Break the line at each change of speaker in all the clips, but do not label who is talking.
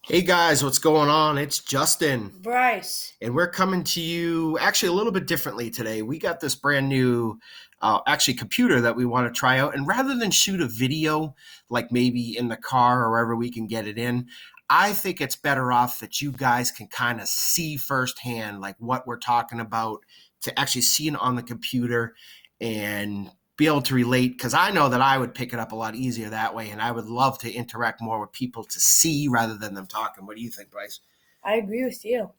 Hey guys, what's going on? It's Justin,
Bryce.
and we're coming to you actually a little bit differently today. We got this brand new, computer that we want to try out. And rather than shoot a video like maybe in the car or wherever we can get it in, I think it's better off that you guys can kind of see firsthand like what we're talking about to actually see it on the computer and be able to relate because I know that I would pick it up a lot easier that way, and I would love to interact more with people to see rather than them talking. What do you think, Bryce?
I agree with you.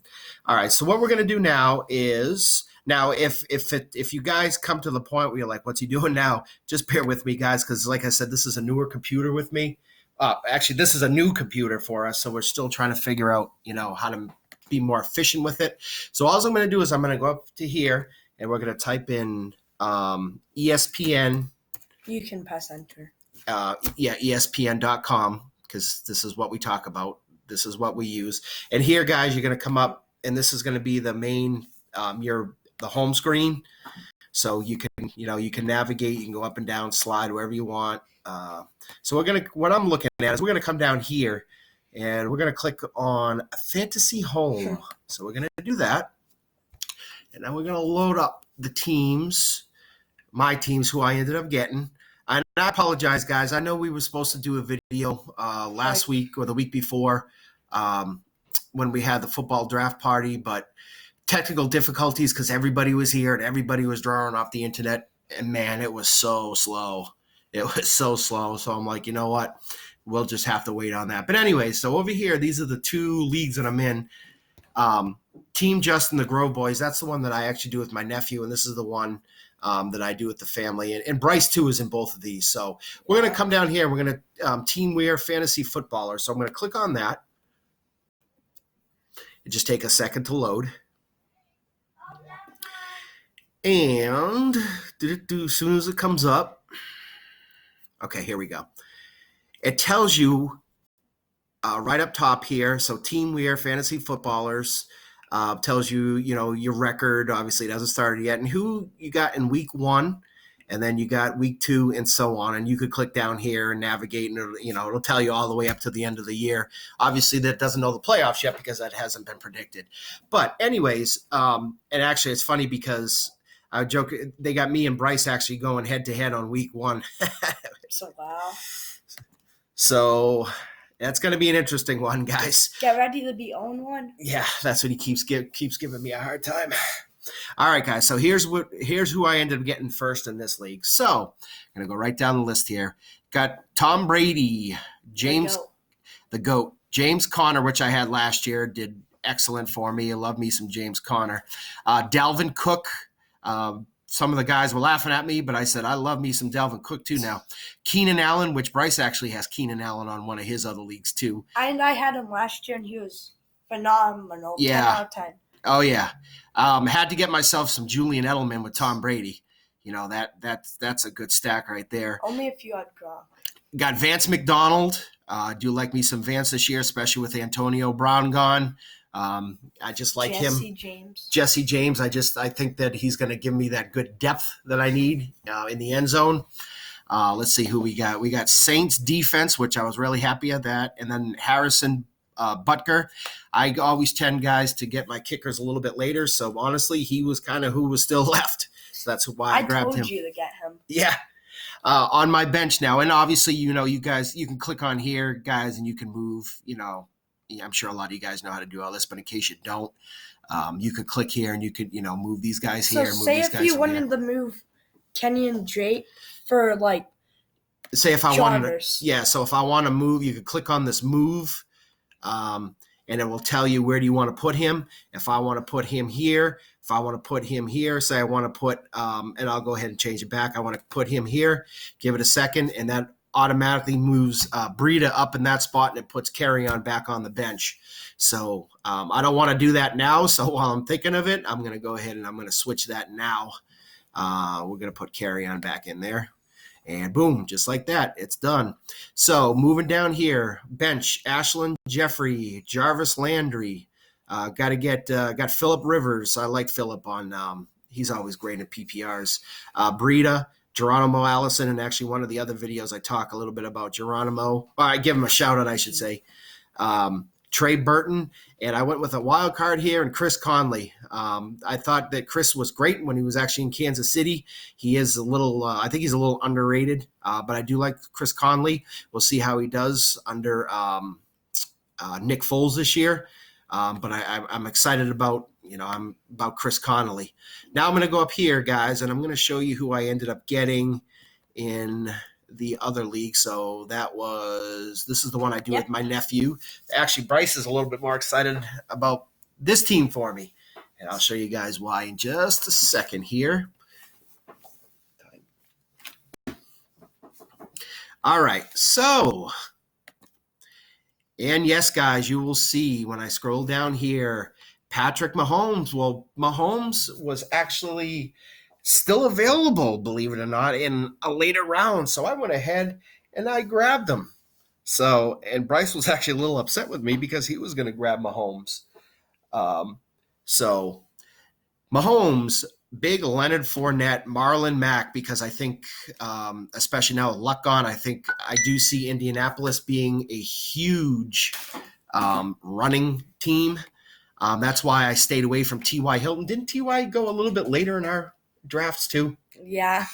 All right, so what we're going to do now is if you guys come to the point where you're like, what's he doing now? Just bear with me, guys, because like I said, this is a newer computer with me. Actually, this is a new computer for us, so we're still trying to figure out, how to be more efficient with it. So all I'm going to do is I'm going to go up to here, and we're going to type in ESPN.
You can press enter.
ESPN.com, because this is what we talk about. This is what we use. And here, guys, you're going to come up, and this is going to be the main, the home screen. So you can navigate. You can go up and down, slide wherever you want. So what I'm looking at is we're going to come down here, and we're going to click on Fantasy Home. So we're going to do that. And then we're going to load up the teams, my teams, who I ended up getting. And I apologize, guys. I know we were supposed to do a video last week or the week before when we had the football draft party, but technical difficulties because everybody was here and everybody was drawing off the internet. And, man, it was so slow. It was so slow. So I'm like, you know what? We'll just have to wait on that. But anyway, so over here, these are the two leagues that I'm in. Team Justin, the Grove Boys, that's the one that I actually do with my nephew, and this is the one that I do with the family. And Bryce, too, is in both of these. So we're going to come down here. We're going to Team Wear Fantasy Footballer. So I'm going to click on that. It just take a second to load. And as soon as it comes up, okay, here we go. It tells you right up top here, so Team Wear Fantasy Footballers, tells you, your record. Obviously, it hasn't started yet, and who you got in week 1, and then you got week 2, and so on. And you could click down here and navigate, and it'll tell you all the way up to the end of the year. Obviously, that doesn't know the playoffs yet because that hasn't been predicted. But anyways, and actually, it's funny because I joke they got me and Bryce actually going head to head on week 1.
So wow.
So that's going to be an interesting one, guys.
Get ready to be on one.
Yeah, that's what he keeps giving me a hard time. All right, guys. So here's who I ended up getting first in this league. So I'm gonna go right down the list here. Got Tom Brady, James, the GOAT, James Conner, which I had last year, did excellent for me. I love me some James Conner. Dalvin Cook. Some of the guys were laughing at me, but I said I love me some Dalvin Cook too now. Keenan Allen, which Bryce actually has Keenan Allen on one of his other leagues too.
And I had him last year, and he was phenomenal.
Yeah.
10 out of 10.
Oh, yeah. Had to get myself some Julian Edelman with Tom Brady. That's a good stack right there.
Only a few had Gronk.
Got Vance McDonald. Do like me some Vance this year, especially with Antonio Brown gone. I just like him. Jesse James. I think that he's going to give me that good depth that I need in the end zone. Let's see who we got. We got Saints defense, which I was really happy at that. And then Harrison Butker. I always tend, guys, to get my kickers a little bit later. So honestly, he was kind of who was still left. So that's why I grabbed him.
I told you to get him.
Yeah. On my bench now. And obviously, you guys, you can click on here, guys, and you can move, I'm sure a lot of you guys know how to do all this, but in case you don't, you could click here and you could, move these guys here.
So say if you wanted to move Kenny and Drake for
say if I wanted to, so if I want to move, you could click on this move, and it will tell you where do you want to put him. If I want to put him here, if I want to put him here, say I want to put, and I'll go ahead and change it back. I want to put him here, give it a second, and that automatically moves Brady up in that spot, and it puts Carry-On back on the bench. So I don't want to do that now. So while I'm thinking of it, I'm going to go ahead and I'm going to switch that now. We're going to put Carry-On back in there. And boom, just like that, it's done. So moving down here, bench, Ashland Jeffrey, Jarvis Landry. Got Phillip Rivers. I like Phillip on he's always great at PPRs. Breida, Geronimo Allison, and actually one of the other videos I talk a little bit about Geronimo. I give him a shout out, I should say. Trey Burton, and I went with a wild card here and Chris Conley. I thought that Chris was great when he was actually in Kansas City. He is a little, I think he's a little underrated, but I do like Chris Conley. We'll see how he does under Nick Foles this year. But I'm excited about, I'm about Chris Conley. Now I'm going to go up here, guys, and I'm going to show you who I ended up getting in the other league. So this is the one I do with my nephew. Actually, Bryce is a little bit more excited about this team for me. And I'll show you guys why in just a second here. All right, so, and yes, guys, you will see when I scroll down here, Patrick Mahomes. Well, Mahomes was actually still available, believe it or not, in a later round. So I went ahead and I grabbed him. So, and Bryce was actually a little upset with me because he was going to grab Mahomes. So Mahomes, big Leonard Fournette, Marlon Mack, because I think, especially now with Luck gone, I think I do see Indianapolis being a huge running team. That's why I stayed away from T.Y. Hilton. Didn't T.Y. go a little bit later in our drafts too?
Yeah.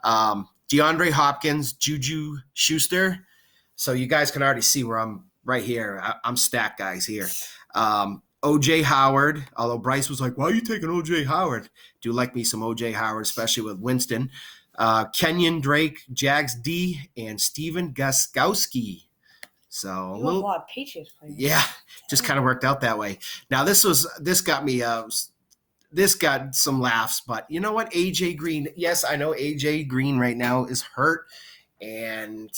DeAndre Hopkins, Juju Schuster. So you guys can already see where I'm right here. I'm stacked, guys, here. O.J. Howard, although Bryce was like, why are you taking O.J. Howard? Do like me some O.J. Howard, especially with Winston. Kenyon Drake, Jags D, and Steven Gostkowski. So
You have a lot of Patriots players.
Yeah, just kind of worked out that way. Now this got me this got some laughs, but you know what? AJ Green. Yes, I know AJ Green right now is hurt and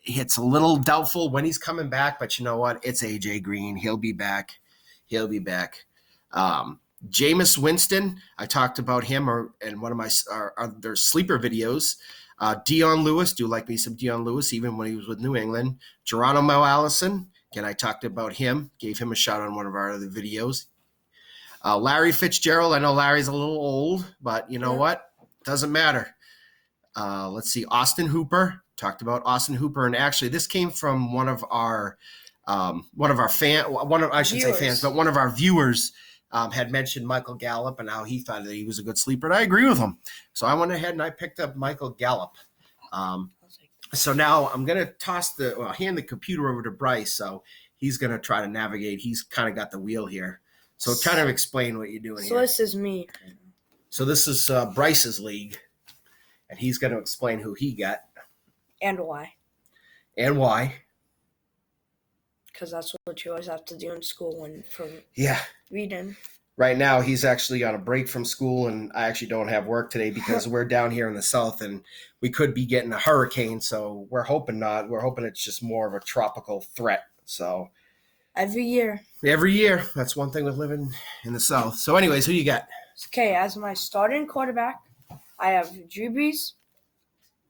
it's a little doubtful when he's coming back, but you know what? It's AJ Green. He'll be back. Jameis Winston, I talked about him in one of my their sleeper videos. Dion Lewis, do like me some Dion Lewis, even when he was with New England. Geronimo Allison, again, I talked about him, gave him a shout on one of our other videos. Larry Fitzgerald, I know Larry's a little old, but you know what? Doesn't matter. Let's see, Austin Hooper, talked about Austin Hooper, and actually this came from one of our viewers had mentioned Michael Gallup and how he thought that he was a good sleeper, and I agree with him. So I went ahead and I picked up Michael Gallup. So now I'm going to hand the computer over to Bryce, so he's going to try to navigate. He's kind of got the wheel here. So kind of explain what you're doing here.
So this is me.
So this is Brices League, and he's going to explain who he got.
And why.
And why.
Because that's what you always have to do in school for reading.
Right now, he's actually on a break from school, and I actually don't have work today because we're down here in the south, and we could be getting a hurricane, so we're hoping not. We're hoping it's just more of a tropical threat. So
Every year.
That's one thing with living in the south. So anyways, who you got?
Okay, as my starting quarterback, I have Drew Brees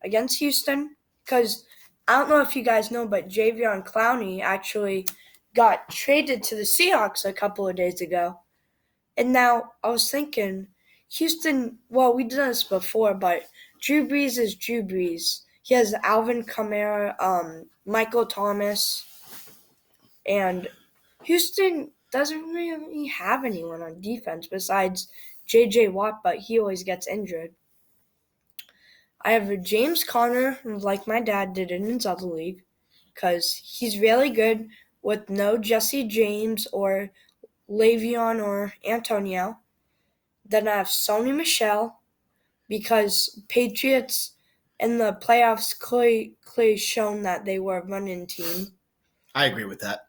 against Houston, because I don't know if you guys know, but Javion Clowney actually got traded to the Seahawks a couple of days ago. And now I was thinking, Houston, well, we did this before, but Drew Brees is Drew Brees. He has Alvin Kamara, Michael Thomas, and Houston doesn't really have anyone on defense besides J.J. Watt, but he always gets injured. I have James Conner, like my dad did in his other league, because he's really good with no Jesse James or Le'Veon or Antonio. Then I have Sony Michel, because Patriots in the playoffs clearly shown that they were a running team.
I agree with that.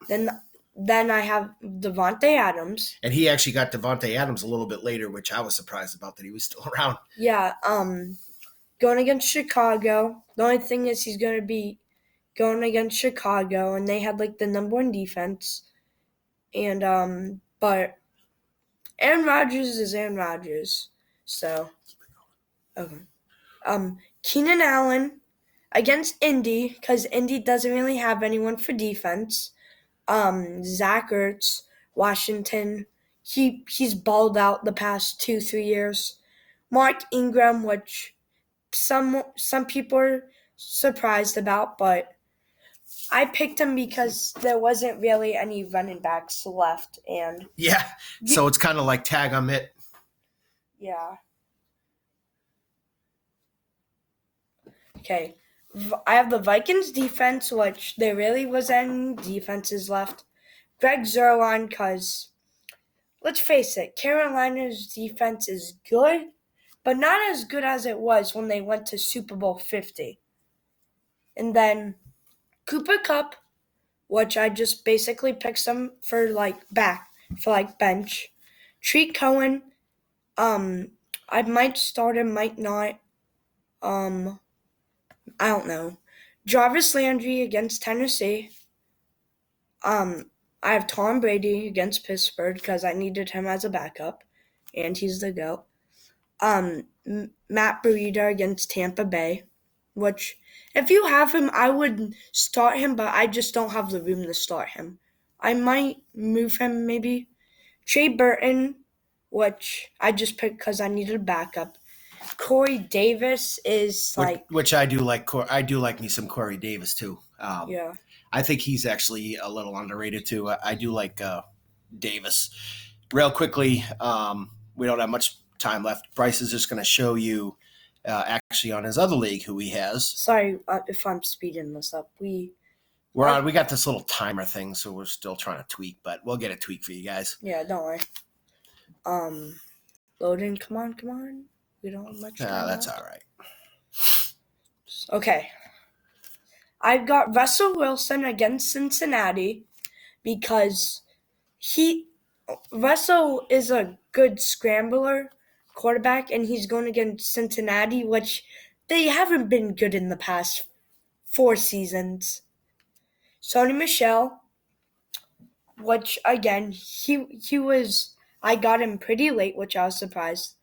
Then I have Devontae Adams.
And he actually got Devontae Adams a little bit later, which I was surprised about that he was still around.
Yeah, going against Chicago. The only thing is he's going to be going against Chicago, and they had like the number one defense. And but Aaron Rodgers is Aaron Rodgers. So okay. Keenan Allen against Indy, because Indy doesn't really have anyone for defense. Zach Ertz, Washington. He's balled out the past 2-3 years. Mark Ingram, which some people are surprised about, but I picked him because there wasn't really any running backs left, and
Yeah, so it's kind of like tag on it.
Yeah. Okay. I have the Vikings defense, which there really wasn't any defenses left. Greg Zuerlein, because let's face it, Carolina's defense is good, but not as good as it was when they went to Super Bowl 50. And then Cooper Kupp, which I just basically picked some for bench. Treat Cohen, I might start him, might not. I don't know. Jarvis Landry against Tennessee. I have Tom Brady against Pittsburgh because I needed him as a backup, and he's the GOAT. Matt Breida against Tampa Bay, which if you have him, I would start him, but I just don't have the room to start him. I might move him maybe. Trey Burton, which I just picked because I needed a backup. Corey Davis is
which I do like. I do like me some Corey Davis too.
Yeah.
I think he's actually a little underrated too. I do like Davis. Real quickly, we don't have much time left. Bryce is just going to show you actually on his other league who he has.
Sorry if I'm speeding this up. We
got this little timer thing, so we're still trying to tweak, but we'll get a tweak for you guys.
Yeah, don't worry. Loading, come on. We don't have much time.
That's all right.
Okay. I've got Russell Wilson against Cincinnati because Russell is a good scrambler quarterback, and he's going against Cincinnati, which they haven't been good in the past 4 seasons. Sony Michel, which again, I got him pretty late, which I was surprised.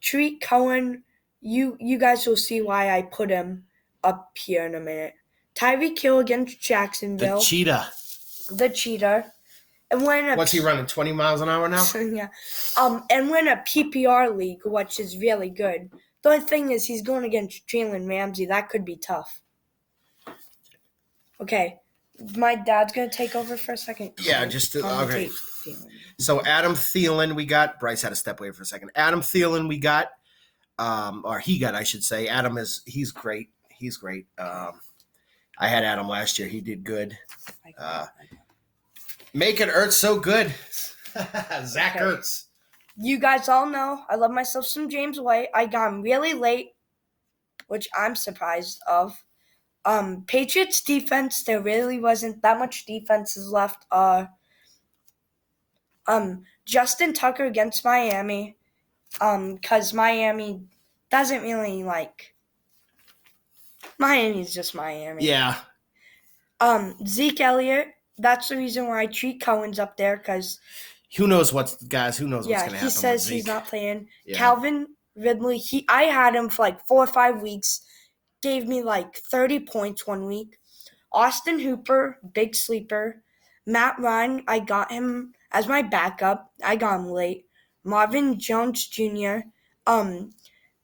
Treat Cohen, you guys will see why I put him up here in a minute. Tyreek Hill against Jacksonville. The cheetah. And
what's he running, 20 miles an hour now?
Yeah. And win a PPR league, which is really good. The only thing is he's going against Jalen Ramsey. That could be tough. Okay. My dad's going to take over for a second.
Yeah, okay. So Adam Thielen, we got. Bryce had to step away for a second. Adam Thielen, we got. Or he got, I should say. He's great. He's great. I had Adam last year. He did good. Make it Ertz so good. Zach Ertz.
You guys all know I love myself some James White. I got him really late, which I'm surprised of. Patriots defense, there really wasn't that much defenses left. Justin Tucker against Miami. Because Miami doesn't really Miami's just Miami.
Yeah.
Zeke Elliott. That's the reason why I treat Cohen's up there, because
who knows what's going to happen.
He says he's not playing.
Yeah.
Calvin Ridley, I had him for 4 or 5 weeks. Gave me 30 points 1 week. Austin Hooper, big sleeper. Matt Ryan, I got him as my backup. I got him late. Marvin Jones Jr.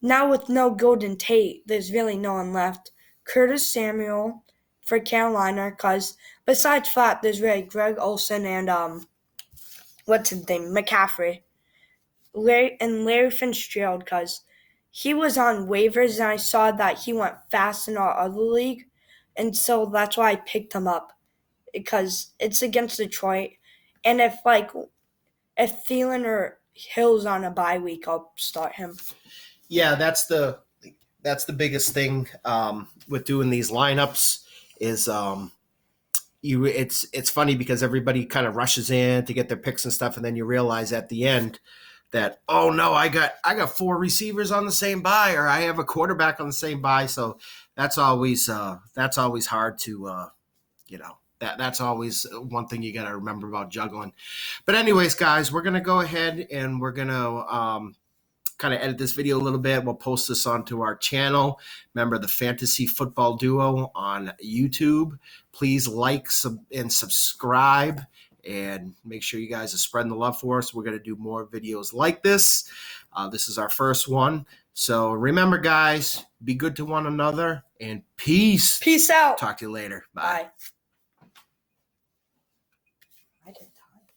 Now with no Golden Tate, there's really no one left. Curtis Samuel for Carolina, because besides that, there's really Greg Olsen and what's his name, McCaffrey. Larry Fitzgerald, because he was on waivers, and I saw that he went fast in our other league, and so that's why I picked him up, because it's against Detroit, and if Thielen or Hill's on a bye week, I'll start him.
Yeah, that's the biggest thing with doing these lineups is it's funny because everybody kind of rushes in to get their picks and stuff, and then you realize at the end that, oh no, I got 4 receivers on the same bye, or I have a quarterback on the same bye. So that's always hard to that's always one thing you got to remember about juggling. But anyways, guys, we're gonna go ahead and we're gonna kind of edit this video a little bit. We'll post this onto our channel. Remember, the Fantasy Football Duo on YouTube. Please like and subscribe, and make sure you guys are spreading the love for us. We're going to do more videos like this. This is our first one. So remember, guys, be good to one another, and peace.
Peace out.
Talk to you later. Bye.
Bye.